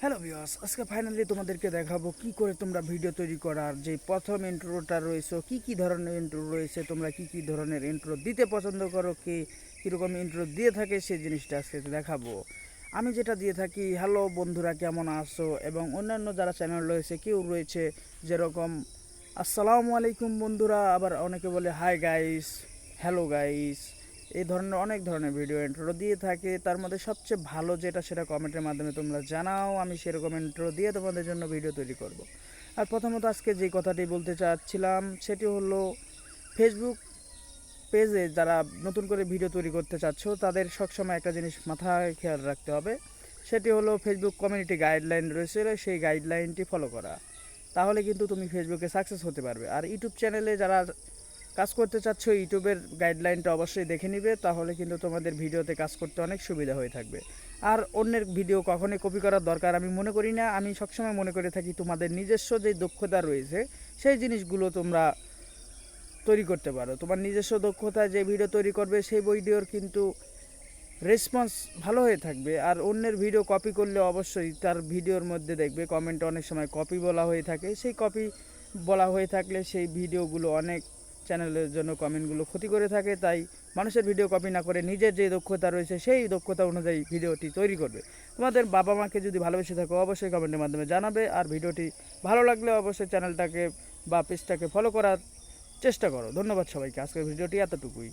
Hello viewers, আজকে finally তোমাদেরকে দেখাবো কি করে তোমরা ভিডিও তৈরি করার যে প্রথম ইন্ট্রোটা রয়েছে, কি ধরনের ইন্ট্রো রয়েছে, তোমরা কি ধরনের ইন্ট্রো দিতে পছন্দ করো, কীরকম ইন্ট্রো দিয়ে থাকে সেই জিনিসটা আজকে দেখাবো। আমি যেটা দিয়ে থাকি, হ্যালো বন্ধুরা কেমন আছো, এবং অন্যান্য যারা চ্যানেল রয়েছে কেউ রয়েছে যেরকম আসসালামু আলাইকুম বন্ধুরা, আবার অনেকে বলে হাই গাইস, হ্যালো গাইস, এই ধরনের অনেক ধরনের ভিডিও ইন্ট্রো দিয়ে থাকে। তার মধ্যে সবচেয়ে ভালো যেটা সেটা কমেন্টের মাধ্যমে তোমরা জানাও, আমি সেরকম ইন্ট্রো দিয়ে তোমাদের জন্য ভিডিও তৈরি করব। আর প্রথমত আজকে যে কথাটি বলতে চাচ্ছিলাম সেটি হলো, ফেসবুক পেজে যারা নতুন করে ভিডিও তৈরি করতে চাচ্ছ তাদের সবসময় একটা জিনিস মাথায় খেয়াল রাখতে হবে, সেটি হলো ফেসবুক কমিউনিটি গাইডলাইন রয়েছে, সেই গাইডলাইনটি ফলো করা। তাহলে কিন্তু তুমি ফেসবুকে সাকসেস হতে পারবে। আর ইউটিউব চ্যানেলে যারা কাজ করতে চাচ্ছ, ইউটিউবের গাইডলাইনটা অবশ্যই দেখে নিবে, তাহলে কিন্তু তোমাদের ভিডিওতে কাজ করতে অনেক সুবিধা হয়ে থাকবে। আর অন্যের ভিডিও কখনোই কপি করার দরকার আমি মনে করি না। আমি সবসময় মনে করে থাকি তোমাদের নিজস্ব যে দক্ষতা রয়েছে সেই জিনিসগুলো তোমরা তৈরি করতে পারো। তোমার নিজস্ব দক্ষতায় যে ভিডিও তৈরি করবে সেই ভিডিওর কিন্তু রেসপন্স ভালো হয়ে থাকবে। আর অন্যের ভিডিও কপি করলে অবশ্যই তার ভিডিওর মধ্যে দেখবে কমেন্টে অনেক সময় কপি বলা হয়ে থাকে। সেই কপি বলা হয়ে থাকলে সেই ভিডিওগুলো অনেক চ্যানেলের জন্য কমেন্টগুলো ক্ষতি করে থাকে। তাই মানুষের ভিডিও কপি না করে নিজের যে দক্ষতা রয়েছে সেই দক্ষতা অনুযায়ী ভিডিওটি তৈরি করবে। তোমাদের বাবা মাকে যদি ভালোবেসে থাকো অবশ্যই কমেন্টের মাধ্যমে জানাবে। আর ভিডিওটি ভালো লাগলে অবশ্যই চ্যানেলটাকে বা পেজটাকে ফলো করার চেষ্টা করো। ধন্যবাদ সবাইকে, আজকের ভিডিওটি এতটুকুই।